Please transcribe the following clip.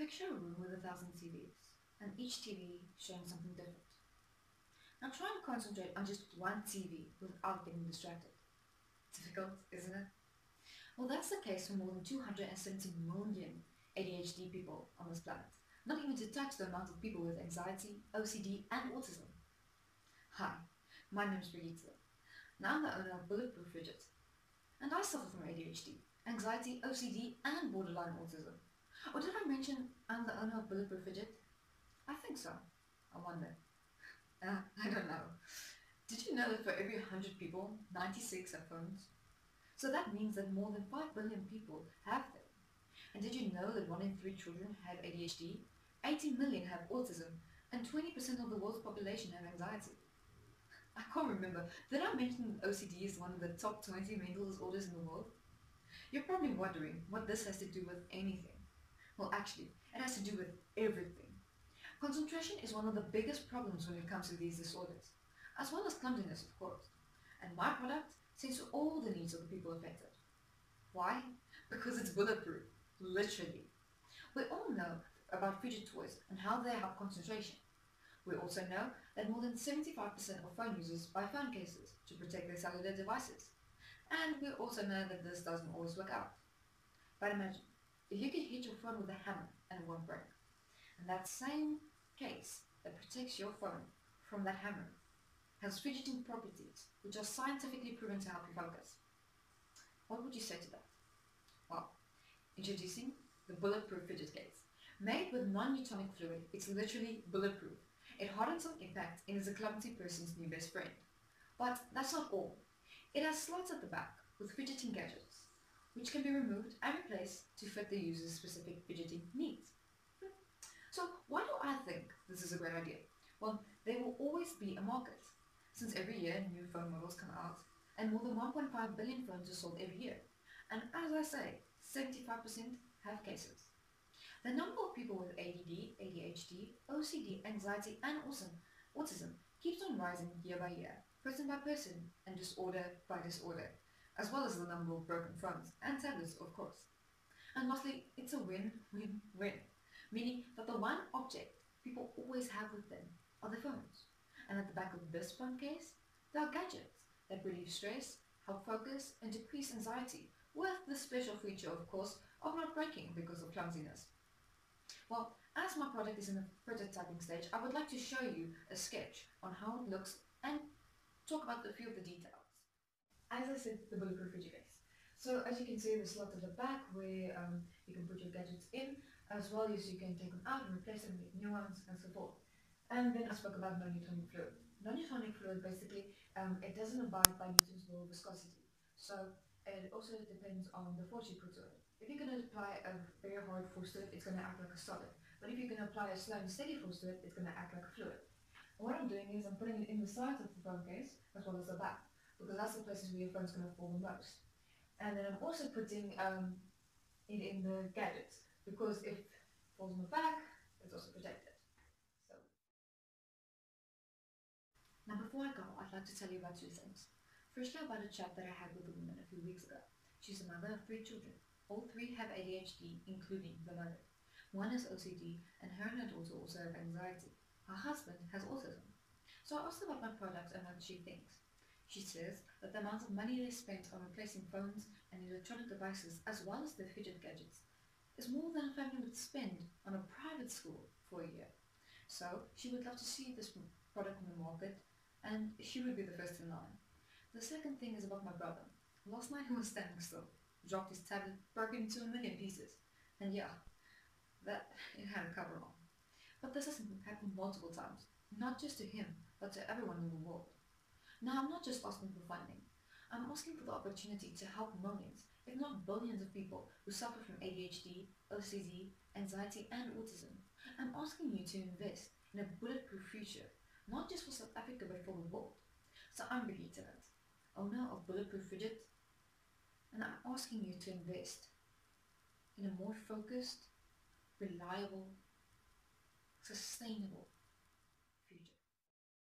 Picture a room with 1,000 TVs, and each TV showing something different. Now try and concentrate on just one TV without getting distracted. Difficult, isn't it? Well, that's the case for more than 270 million ADHD people on this planet, not even to touch the amount of people with anxiety, OCD, and autism. Hi, my name is Brigitte, and I'm the owner of Bulletproof Fidget, and I suffer from ADHD, anxiety, OCD, and borderline autism. Or did I mention I'm the owner of Bulletproof Fidget? I think so. I wonder. I don't know. Did you know that for every 100 people, 96 have phones? So that means that more than 5 billion people have them. And did you know that 1 in 3 children have ADHD, 18 million have autism, and 20% of the world's population have anxiety? I can't remember. Did I mention OCD is one of the top 20 mental disorders in the world? You're probably wondering what this has to do with anything. Well, actually, it has to do with everything. Concentration is one of the biggest problems when it comes to these disorders, as well as clumsiness, of course. And my product saves all the needs of the people affected. Why? Because it's bulletproof, literally. We all know about fidget toys and how they help concentration. We also know that more than 75% of phone users buy phone cases to protect their cellular devices. And we also know that this doesn't always work out. But imagine, if you could hit your phone with a hammer and it won't break, and that same case that protects your phone from that hammer has fidgeting properties which are scientifically proven to help you focus, what would you say to that? Well, introducing the Bulletproof Fidget Case. Made with non-Newtonic fluid, it's literally bulletproof. It hardens on impact and is a clumsy person's new best friend. But that's not all. It has slots at the back with fidgeting gadgets, which can be removed and replaced to fit the user's specific fidgeting needs. So why do I think this is a great idea? Well, there will always be a market, since every year new phone models come out, and more than 1.5 billion phones are sold every year. And as I say, 75% have cases. The number of people with ADD, ADHD, OCD, anxiety, and autism keeps on rising year by year, person by person, and disorder by disorder, as well as the number of broken phones and tablets, of course. And lastly, it's a win-win-win, meaning that the one object people always have with them are their phones. And at the back of this phone case, there are gadgets that relieve stress, help focus, and decrease anxiety, with the special feature, of course, of not breaking because of clumsiness. Well, as my product is in the prototyping stage, I would like to show you a sketch on how it looks and talk about a few of the details. As I said, the bulletproof fidget case. So as you can see, there's slots at the back where you can put your gadgets in, as well as you can take them out and replace them with new ones and so forth. And then I spoke about non-Newtonic fluid. Non-Newtonic fluid basically, it doesn't abide by Newton's law of viscosity. So it also depends on the force you put to it. If you're going to apply a very hard force to it, it's going to act like a solid. But if you're going to apply a slow and steady force to it, it's going to act like a fluid. And what I'm doing is I'm putting it in the sides of the phone case, as well as the back, because that's the places where your phone's going to fall the most. And then I'm also putting it in the gadgets, because if it falls on the back, it's also protected. So now before I go, I'd like to tell you about two things. Firstly, about a chat that I had with a woman a few weeks ago. She's a mother of 3 children. All 3 have ADHD, including the mother. 1 has OCD, and her and her daughter also have anxiety. Her husband has autism. So I asked her about my product and what she thinks. She says that the amount of money they spent on replacing phones and electronic devices, as well as their fidget gadgets, is more than a family would spend on a private school for a year. So she would love to see this product on the market, and she would be the first in line. The second thing is about my brother. Last night he was standing still, dropped his tablet, broke it into a million pieces. And yeah, that it had a cover on. But this has happened multiple times, not just to him, but to everyone in the world. Now I'm not just asking for funding. I'm asking for the opportunity to help millions, if not billions of people who suffer from ADHD, OCD, anxiety, and autism. I'm asking you to invest in a bulletproof future, not just for South Africa but for the world. So I'm Brigitte, owner of Bulletproof Fidget, and I'm asking you to invest in a more focused, reliable, sustainable,